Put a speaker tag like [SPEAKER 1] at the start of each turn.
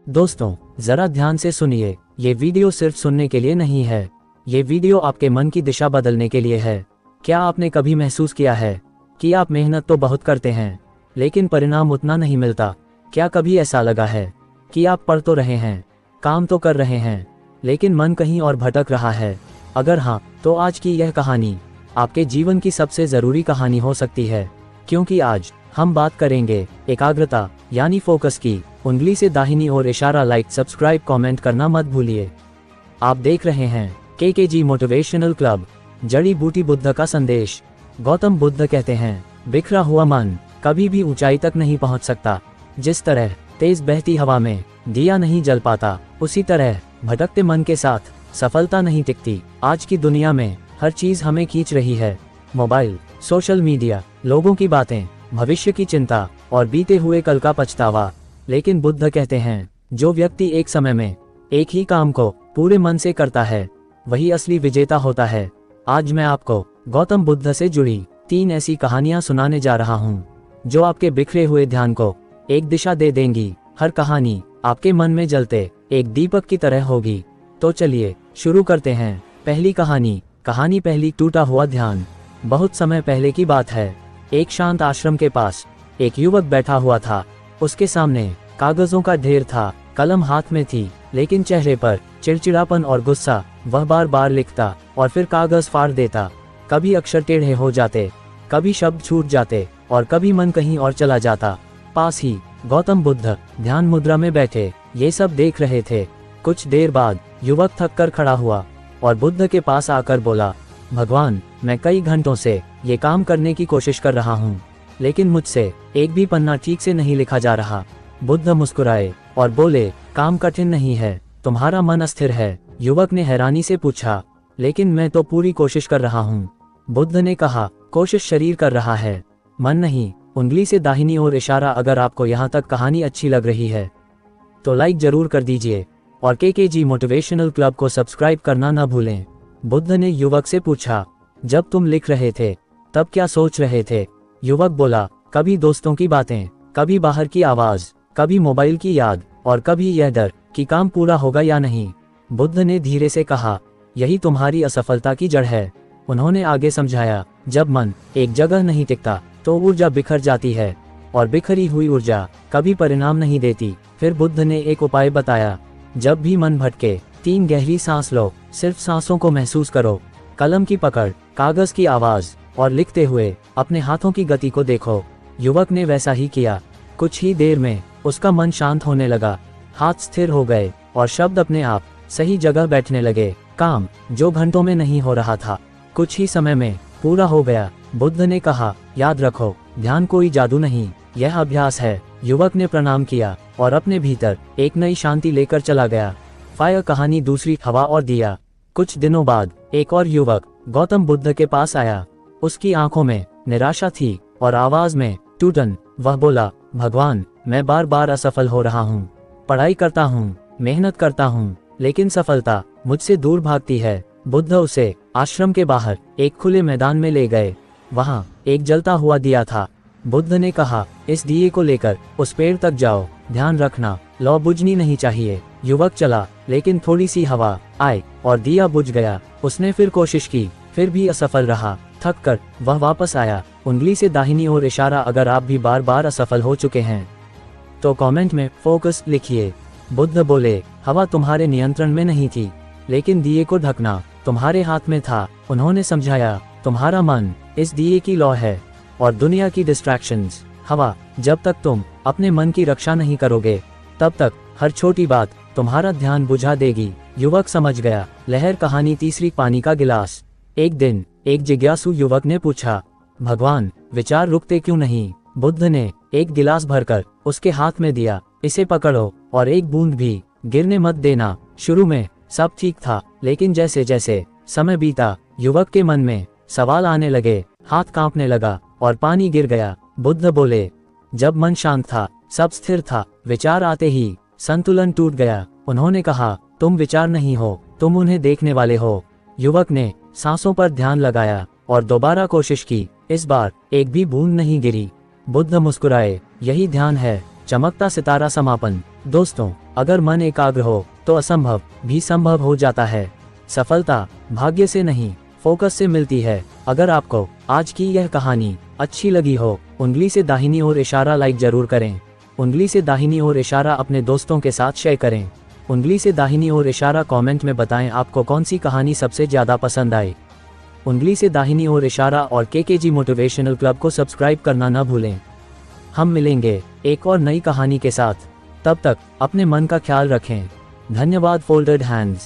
[SPEAKER 1] दोस्तों, जरा ध्यान से सुनिए, ये वीडियो सिर्फ सुनने के लिए नहीं है। ये वीडियो आपके मन की दिशा बदलने के लिए है। क्या आपने कभी महसूस किया है कि आप मेहनत तो बहुत करते हैं, लेकिन परिणाम उतना नहीं मिलता? क्या कभी ऐसा लगा है कि आप पढ़ तो रहे हैं, काम तो कर रहे हैं, लेकिन मन कहीं और भटक रहा है? अगर हाँ, तो आज की यह कहानी आपके जीवन की सबसे ज़रूरी कहानी हो सकती है, क्योंकि आज हम बात करेंगे एकाग्रता यानी फोकस की। उंगली से दाहिनी ओर इशारा, लाइक, सब्सक्राइब, कमेंट करना मत भूलिए। आप देख रहे हैं केकेजी मोटिवेशनल क्लब। जड़ी बूटी बुद्ध का संदेश। गौतम बुद्ध कहते हैं, बिखरा हुआ मन कभी भी ऊंचाई तक नहीं पहुंच सकता। जिस तरह तेज बहती हवा में दिया नहीं जल पाता, उसी तरह भटकते मन के साथ सफलता नहीं टिकती। आज की दुनिया में हर चीज हमें खींच रही है। मोबाइल, सोशल मीडिया, लोगों की बातें, भविष्य की चिंता और बीते हुए कल का पछतावा। लेकिन बुद्ध कहते हैं, जो व्यक्ति एक समय में एक ही काम को पूरे मन से करता है, वही असली विजेता होता है। आज मैं आपको गौतम बुद्ध से जुड़ी 3 ऐसी कहानियां सुनाने जा रहा हूं, जो आपके बिखरे हुए ध्यान को एक दिशा दे देंगी। हर कहानी आपके मन में जलते एक दीपक की तरह होगी। तो चलिए शुरू करते हैं। पहली कहानी पहली, टूटा हुआ ध्यान। बहुत समय पहले की बात है। एक शांत आश्रम के पास एक युवक बैठा हुआ था। उसके सामने कागजों का ढेर था, कलम हाथ में थी, लेकिन चेहरे पर चिड़चिड़ापन और गुस्सा। वह बार बार लिखता और फिर कागज फाड़ देता। कभी अक्षर टेढ़े हो जाते, कभी शब्द छूट जाते और कभी मन कहीं और चला जाता। पास ही गौतम बुद्ध ध्यान मुद्रा में बैठे ये सब देख रहे थे। कुछ देर बाद युवक थक कर खड़ा हुआ और बुद्ध के पास आकर बोला, भगवान, मैं कई घंटों से ये काम करने की कोशिश कर रहा हूँ, लेकिन मुझसे एक भी पन्ना ठीक से नहीं लिखा जा रहा। बुद्ध मुस्कुराए और बोले, काम कठिन नहीं है, तुम्हारा मन अस्थिर है। युवक ने हैरानी से पूछा, लेकिन मैं तो पूरी कोशिश कर रहा हूँ। बुद्ध ने कहा, कोशिश शरीर कर रहा है, मन नहीं। उंगली से दाहिनी ओर इशारा। अगर आपको यहाँ तक कहानी अच्छी लग रही है तो लाइक जरूर कर दीजिए और केकेजी मोटिवेशनल क्लब को सब्सक्राइब करना न भूलें। बुद्ध ने युवक से पूछा, जब तुम लिख रहे थे तब क्या सोच रहे थे? युवक बोला, कभी दोस्तों की बातें, कभी बाहर की आवाज, कभी मोबाइल की याद और कभी यह डर कि काम पूरा होगा या नहीं। बुद्ध ने धीरे से कहा, यही तुम्हारी असफलता की जड़ है। उन्होंने आगे समझाया, जब मन एक जगह नहीं टिकता तो ऊर्जा बिखर जाती है, और बिखरी हुई ऊर्जा कभी परिणाम नहीं देती। फिर बुद्ध ने एक उपाय बताया, जब भी मन भटके 3 गहरी सांस लो, सिर्फ सांसों को महसूस करो। कलम की पकड़, कागज की आवाज और लिखते हुए अपने हाथों की गति को देखो। युवक ने वैसा ही किया। कुछ ही देर में उसका मन शांत होने लगा, हाथ स्थिर हो गए और शब्द अपने आप सही जगह बैठने लगे। काम जो घंटों में नहीं हो रहा था, कुछ ही समय में पूरा हो गया। बुद्ध ने कहा, याद रखो, ध्यान कोई जादू नहीं, यह अभ्यास है। युवक ने प्रणाम किया और अपने भीतर एक नई शांति लेकर चला गया। फायर कहानी दूसरी, हवा और दिया। कुछ दिनों बाद एक और युवक गौतम बुद्ध के पास आया। उसकी आंखों में निराशा थी और आवाज में टूटन। वह बोला, भगवान, मैं बार बार असफल हो रहा हूँ। पढ़ाई करता हूँ, मेहनत करता हूँ, लेकिन सफलता मुझसे दूर भागती है। बुद्ध उसे आश्रम के बाहर एक खुले मैदान में ले गए। वहाँ एक जलता हुआ दिया था। बुद्ध ने कहा, इस दिए को लेकर उस पेड़ तक जाओ, ध्यान रखना, लौ बुझनी नहीं चाहिए। युवक चला, लेकिन थोड़ी सी हवा आई और दिया बुझ गया। उसने फिर कोशिश की, फिर भी असफल रहा। थक कर वह वापस आया। उंगली से दाहिनी ओर इशारा। अगर आप भी बार बार असफल हो चुके हैं तो कमेंट में फोकस लिखिए। बुद्ध बोले, हवा तुम्हारे नियंत्रण में नहीं थी, लेकिन दिए को ढकना तुम्हारे हाथ में था। उन्होंने समझाया, तुम्हारा मन इस दिए की लौ है और दुनिया की डिस्ट्रैक्शंस हवा। जब तक तुम अपने मन की रक्षा नहीं करोगे, तब तक हर छोटी बात तुम्हारा ध्यान बुझा देगी। युवक समझ गया। लहर कहानी तीसरी, पानी का गिलास। एक दिन एक जिज्ञासु युवक ने पूछा, भगवान, विचार रुकते क्यों नहीं? बुद्ध ने एक गिलास भरकर उसके हाथ में दिया। इसे पकड़ो और एक बूंद भी गिरने मत देना। शुरू में सब ठीक था, लेकिन जैसे जैसे समय बीता, युवक के मन में सवाल आने लगे। हाथ कांपने लगा और पानी गिर गया। बुद्ध बोले, जब मन शांत था, सब स्थिर था, विचार आते ही संतुलन टूट गया। उन्होंने कहा, तुम विचार नहीं हो, तुम उन्हें देखने वाले हो। युवक ने सांसों पर ध्यान लगाया और दोबारा कोशिश की। इस बार एक भी बूंद नहीं गिरी। बुद्ध मुस्कुराए, यही ध्यान है, चमकता सितारा समापन। दोस्तों, अगर मन एकाग्र हो तो असंभव भी संभव हो जाता है। सफलता भाग्य से नहीं, फोकस से मिलती है। अगर आपको आज की यह कहानी अच्छी लगी हो, उंगली से दाहिनी ओर इशारा लाइक जरूर करें। उंगली से दाहिनी ओर इशारा अपने दोस्तों के साथ शेयर करें। उंगली से दाहिनी ओर इशारा कमेंट में बताएं आपको कौन सी कहानी सबसे ज़्यादा पसंद आई। उंगली से दाहिनी ओर इशारा और केकेजी मोटिवेशनल क्लब को सब्सक्राइब करना न भूलें। हम मिलेंगे एक और नई कहानी के साथ। तब तक अपने मन का ख्याल रखें। धन्यवाद। Folded hands.